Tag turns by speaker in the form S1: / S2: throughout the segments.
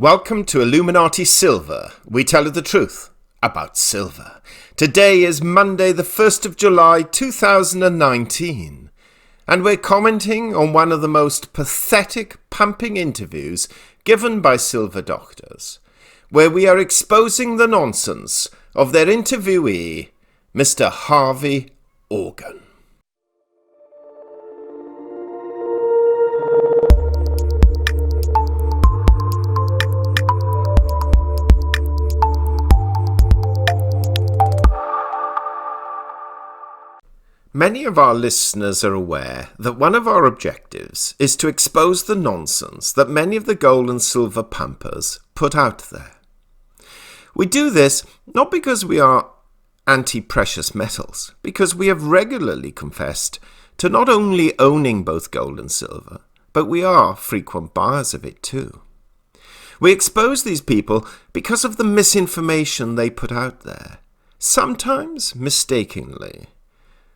S1: Welcome to Illuminati Silver. We tell you the truth about silver. Today is Monday, the 1st of July, 2019, and we're commenting on one of the most pathetic pumping interviews given by silver doctors, where we are exposing the nonsense of their interviewee, Mr. Harvey Organ. Many of our listeners are aware that one of our objectives is to expose the nonsense that many of the gold and silver pumpers put out there. We do this not because we are anti-precious metals, because we have regularly confessed to not only owning both gold and silver, but we are frequent buyers of it too. We expose these people because of the misinformation they put out there, sometimes mistakenly.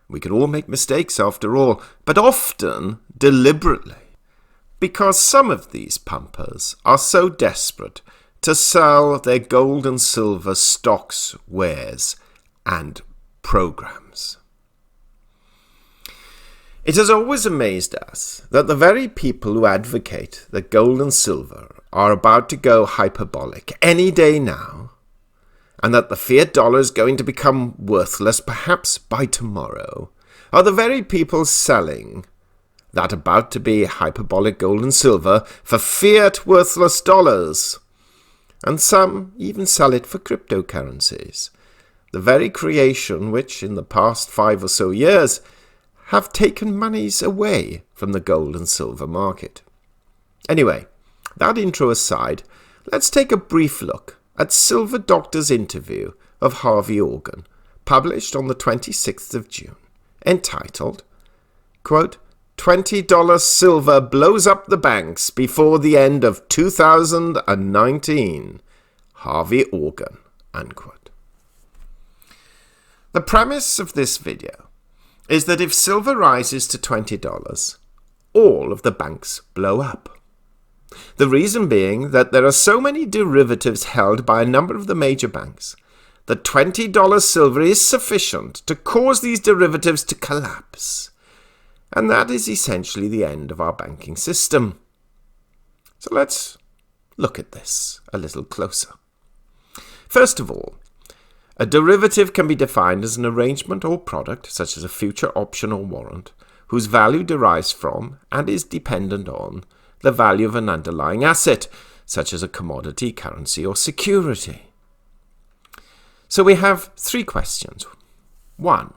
S1: We can all make mistakes after all, but often deliberately, because some of these pumpers are so desperate to sell their gold and silver stocks, wares, and programs. It has always amazed us that the very people who advocate that gold and silver are about to go hyperbolic any day now, and that the fiat dollar is going to become worthless perhaps by tomorrow, are the very people selling that about to be hyperbolic gold and silver for fiat worthless dollars. And some even sell it for cryptocurrencies, the very creation which in the past 5 or so years have taken monies away from the gold and silver market. Anyway, that intro aside, let's take a brief look at Silver Doctor's interview of Harvey Organ, published on the 26th of June, entitled, quote, $20 silver blows up the banks before the end of 2019, Harvey Organ, unquote. The premise of this video is that if silver rises to $20, all of the banks blow up. The reason being that there are so many derivatives held by a number of the major banks that $20 silver is sufficient to cause these derivatives to collapse. And that is essentially the end of our banking system. So let's look at this a little closer. First of all, a derivative can be defined as an arrangement or product, such as a future option or warrant, whose value derives from and is dependent on the value of an underlying asset, such as a commodity, currency, or security. So we have 3 questions. 1.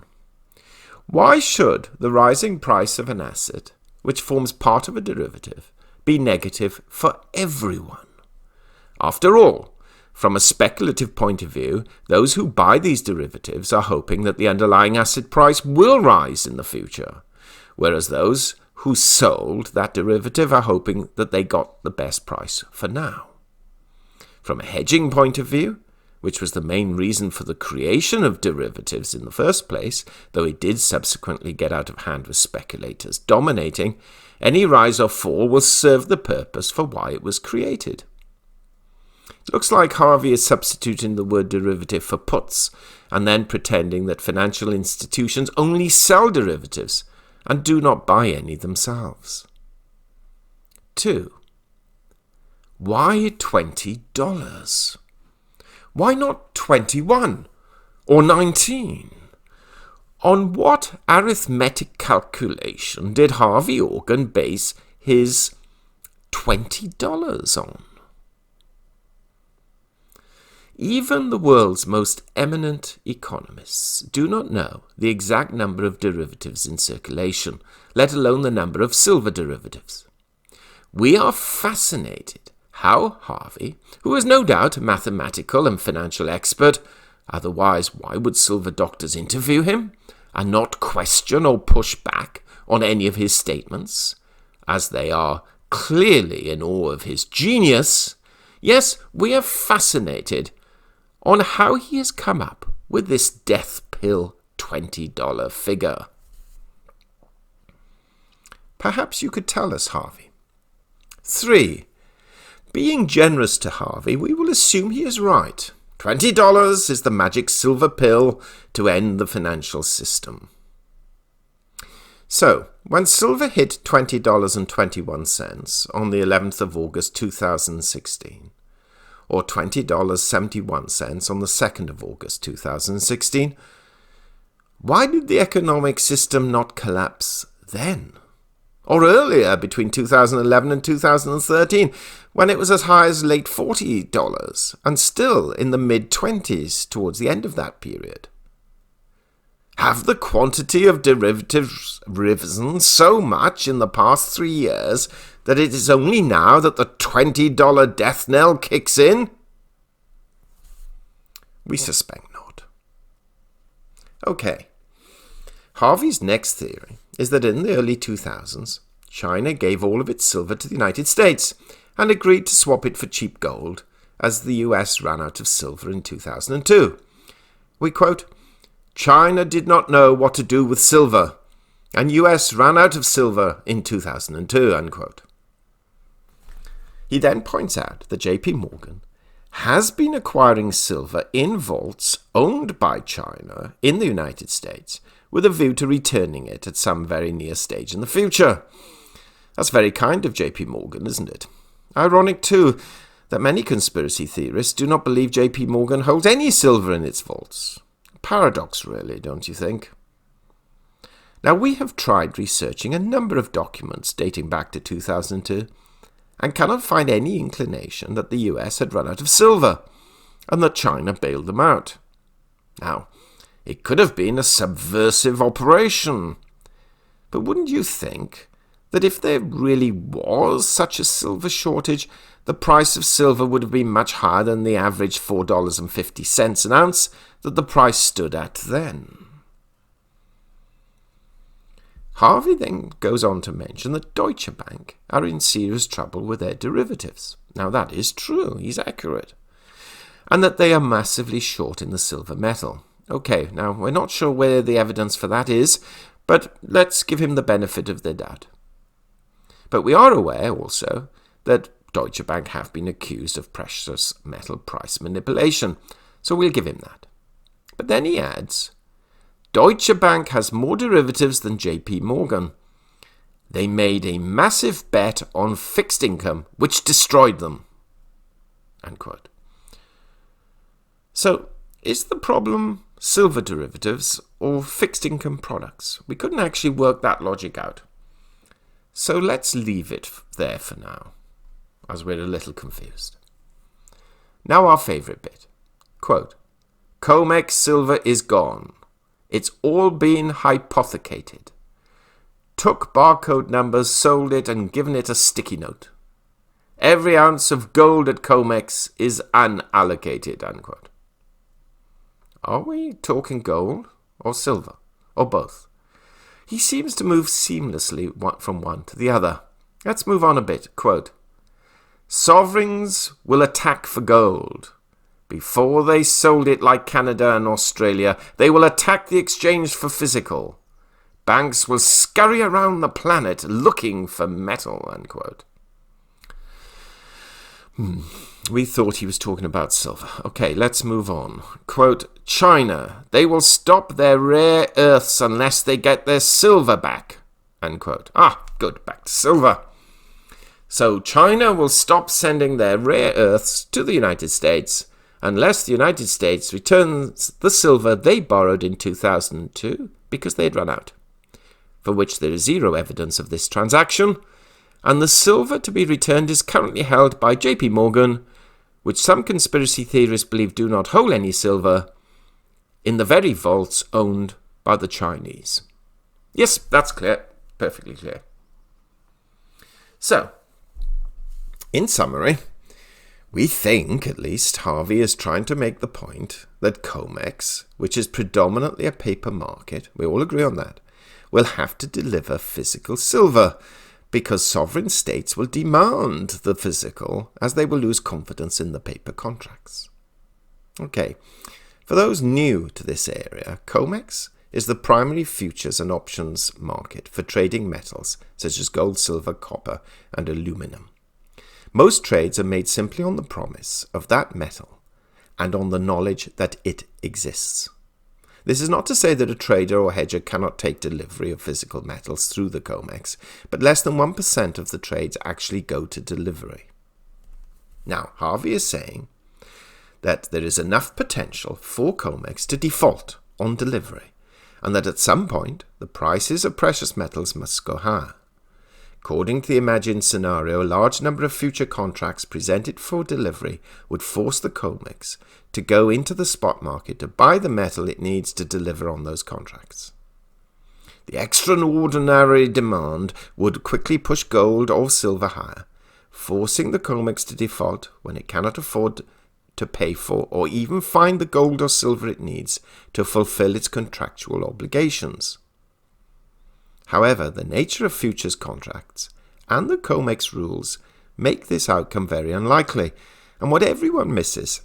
S1: Why should the rising price of an asset, which forms part of a derivative, be negative for everyone? After all, from a speculative point of view, those who buy these derivatives are hoping that the underlying asset price will rise in the future, whereas those who sold that derivative are hoping that they got the best price for now. From a hedging point of view, which was the main reason for the creation of derivatives in the first place, though it did subsequently get out of hand with speculators dominating, any rise or fall will serve the purpose for why it was created. It looks like Harvey is substituting the word derivative for puts, and then pretending that financial institutions only sell derivatives and do not buy any themselves. 2. Why $20? Why not 21 or 19? On what arithmetic calculation did Harvey Organ base his $20 on? Even the world's most eminent economists do not know the exact number of derivatives in circulation, let alone the number of silver derivatives. We are fascinated how Harvey, who is no doubt a mathematical and financial expert, otherwise why would silver doctors interview him and not question or push back on any of his statements, as they are clearly in awe of his genius? Yes, we are fascinated on how he has come up with this death pill $20 figure. Perhaps you could tell us, Harvey. 3. Being generous to Harvey, we will assume he is right. $20 is the magic silver pill to end the financial system. So, when silver hit $20.21 on the 11th of August 2016, or $20.71 on the 2nd of August 2016, why did the economic system not collapse then? Or earlier, between 2011 and 2013, when it was as high as late $40 and still in the mid-20s towards the end of that period? Have the quantity of derivatives risen so much in the past 3 years that it is only now that the $20 death knell kicks in? We suspect not. Okay. Harvey's next theory is that in the early 2000s, China gave all of its silver to the United States and agreed to swap it for cheap gold as the US ran out of silver in 2002. We quote, "China did not know what to do with silver, and US ran out of silver in 2002, unquote. He then points out that JP Morgan has been acquiring silver in vaults owned by China in the United States with a view to returning it at some very near stage in the future. That's very kind of JP Morgan, isn't it? Ironic, too, that many conspiracy theorists do not believe JP Morgan holds any silver in its vaults. Paradox, really, don't you think? Now, we have tried researching a number of documents dating back to 2002 and cannot find any inclination that the US had run out of silver and that China bailed them out. Now, it could have been a subversive operation, but wouldn't you think that if there really was such a silver shortage, the price of silver would have been much higher than the average $4.50 an ounce that the price stood at then? Harvey then goes on to mention that Deutsche Bank are in serious trouble with their derivatives. Now that is true, he's accurate. And that they are massively short in the silver metal. Okay, now we're not sure where the evidence for that is, but let's give him the benefit of the doubt. But we are aware also that Deutsche Bank have been accused of precious metal price manipulation, so we'll give him that. But then he adds, Deutsche Bank has more derivatives than JP Morgan. They made a massive bet on fixed income, which destroyed them. Unquote. So, is the problem silver derivatives or fixed income products? We couldn't actually work that logic out. So let's leave it there for now, as we're a little confused. Now our favourite bit. Quote, Comex silver is gone. It's all been hypothecated. Took barcode numbers, sold it, and given it a sticky note. Every ounce of gold at Comex is unallocated, unquote. Are we talking gold or silver, or both? He seems to move seamlessly from one to the other. Let's move on a bit. Quote, Sovereigns will attack for gold. Before they sold it like Canada and Australia, they will attack the exchange for physical. Banks will scurry around the planet looking for metal, unquote. We thought he was talking about silver. Okay, let's move on. Quote, China, they will stop their rare earths unless they get their silver back, unquote. Ah, good, back to silver. So China will stop sending their rare earths to the United States unless the United States returns the silver they borrowed in 2002 because they had run out, for which there is zero evidence of this transaction, and the silver to be returned is currently held by JP Morgan, which some conspiracy theorists believe do not hold any silver, in the very vaults owned by the Chinese. Yes, that's clear, perfectly clear. So, in summary, we think, at least, Harvey is trying to make the point that Comex, which is predominantly a paper market, we all agree on that, will have to deliver physical silver because sovereign states will demand the physical as they will lose confidence in the paper contracts. Okay, for those new to this area, Comex is the primary futures and options market for trading metals such as gold, silver, copper, and aluminum. Most trades are made simply on the promise of that metal and on the knowledge that it exists. This is not to say that a trader or hedger cannot take delivery of physical metals through the Comex, but less than 1% of the trades actually go to delivery. Now, Harvey is saying that there is enough potential for Comex to default on delivery, and that at some point the prices of precious metals must go higher. According to the imagined scenario, a large number of future contracts presented for delivery would force the Comex to go into the spot market to buy the metal it needs to deliver on those contracts. The extraordinary demand would quickly push gold or silver higher, forcing the Comex to default when it cannot afford to pay for or even find the gold or silver it needs to fulfill its contractual obligations. However, the nature of futures contracts and the Comex rules make this outcome very unlikely, and what everyone misses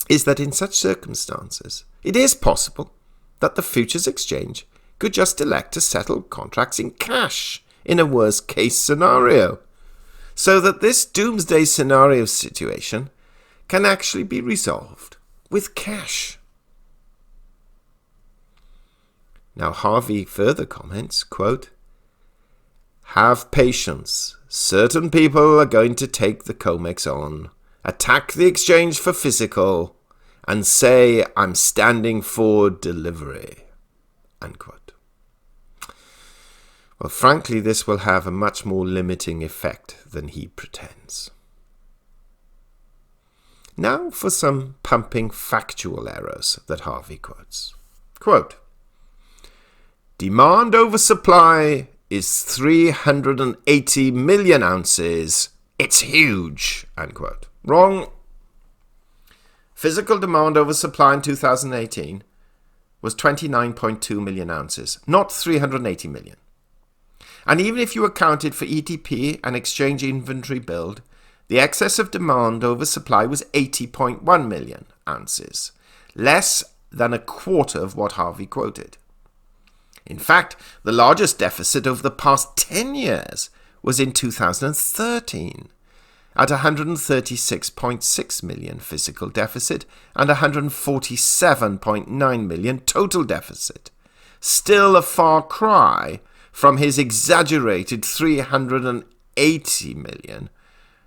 S1: is that in such circumstances, it is possible that the futures exchange could just elect to settle contracts in cash in a worst-case scenario, so that this doomsday scenario situation can actually be resolved with cash. Now Harvey further comments, quote, "Have patience. Certain people are going to take the Comex on, attack the exchange for physical, and say, 'I'm standing for delivery.'" Unquote. Well, frankly, this will have a much more limiting effect than he pretends. Now for some pumping factual errors that Harvey quotes. Quote, "Demand over supply is 380 million ounces. It's huge." Unquote. Wrong. Physical demand over supply in 2018 was 29.2 million ounces, not 380 million. And even if you accounted for ETP and exchange inventory build, the excess of demand over supply was 80.1 million ounces, less than a quarter of what Harvey quoted. In fact, the largest deficit over the past 10 years was in 2013, at 136.6 million physical deficit and 147.9 million total deficit. Still a far cry from his exaggerated 380 million,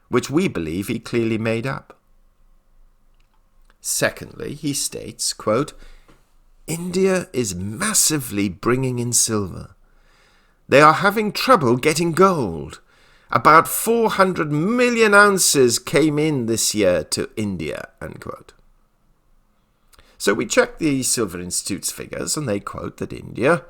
S1: which we believe he clearly made up. Secondly, he states, quote, "India is massively bringing in silver. They are having trouble getting gold. About 400 million ounces came in this year to India," unquote. So we checked the Silver Institute's figures, and they quote that India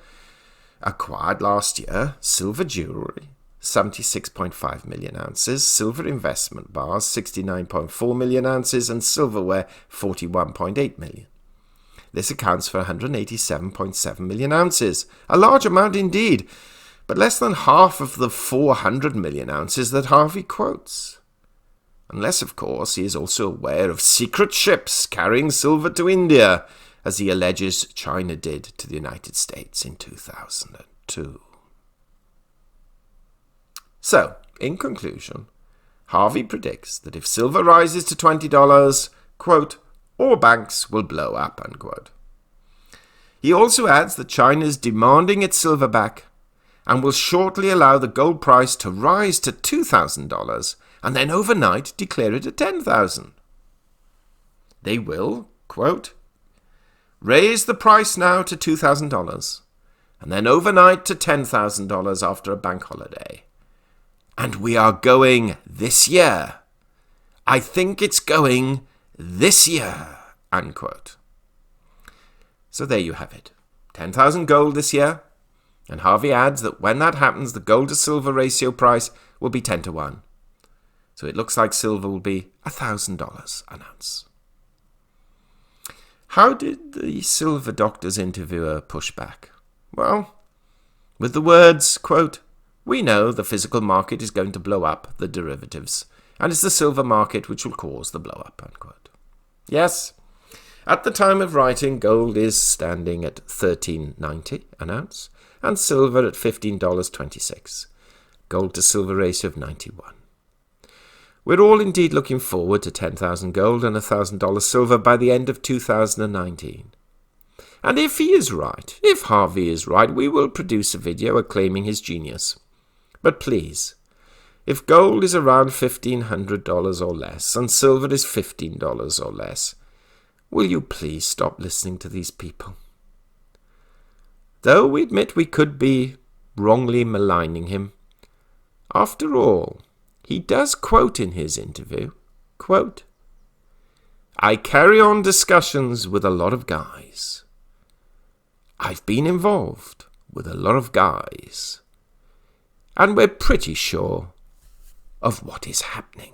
S1: acquired last year silver jewelry, 76.5 million ounces, silver investment bars, 69.4 million ounces, and silverware, 41.8 million. This accounts for 187.7 million ounces, a large amount indeed, but less than half of the 400 million ounces that Harvey quotes. Unless, of course, he is also aware of secret ships carrying silver to India, as he alleges China did to the United States in 2002. So, in conclusion, Harvey predicts that if silver rises to $20, quote, "all banks will blow up," unquote. He also adds that China is demanding its silver back and will shortly allow the gold price to rise to $2,000 and then overnight declare it at $10,000. They will, quote, "raise the price now to $2,000 and then overnight to $10,000 after a bank holiday. And we are going this year. I think it's going this year," unquote. So there you have it. 10,000 gold this year. And Harvey adds that when that happens, the gold to silver ratio price will be 10 to 1. So it looks like silver will be $1,000 an ounce. How did the silver doctor's interviewer push back? Well, with the words, quote, "We know the physical market is going to blow up the derivatives, and it's the silver market which will cause the blow up," unquote. Yes, at the time of writing, gold is standing at $13.90 an ounce, and silver at $15.26, gold to silver ratio of 91. We're all indeed looking forward to 10,000 gold and $1,000 silver by the end of 2019. And if he is right, if Harvey is right, we will produce a video acclaiming his genius. But please, if gold is around $1,500 or less, and silver is $15 or less, will you please stop listening to these people? Though we admit we could be wrongly maligning him, after all, he does quote in his interview, quote, "I carry on discussions with a lot of guys. I've been involved with a lot of guys, and we're pretty sure of what is happening."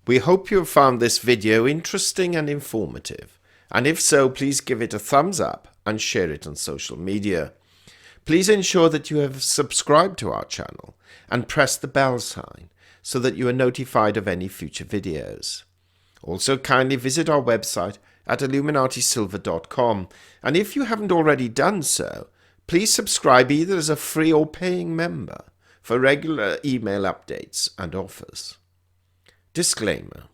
S1: We hope you have found this video interesting and informative, and if so, please give it a thumbs up and share it on social media. Please ensure that you have subscribed to our channel and press the bell sign so that you are notified of any future videos. Also, kindly visit our website at illuminatisilver.com, and if you haven't already done so, please subscribe either as a free or paying member for regular email updates and offers. Disclaimer: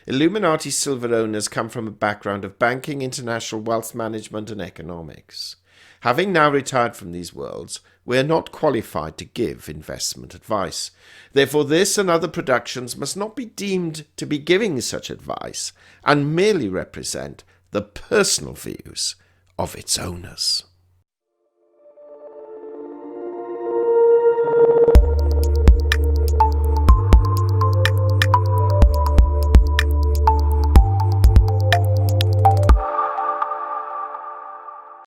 S1: Illuminati Silver owners come from a background of banking, international wealth management and economics. Having now retired from these worlds, we are not qualified to give investment advice. Therefore, this and other productions must not be deemed to be giving such advice and merely represent the personal views of its owners.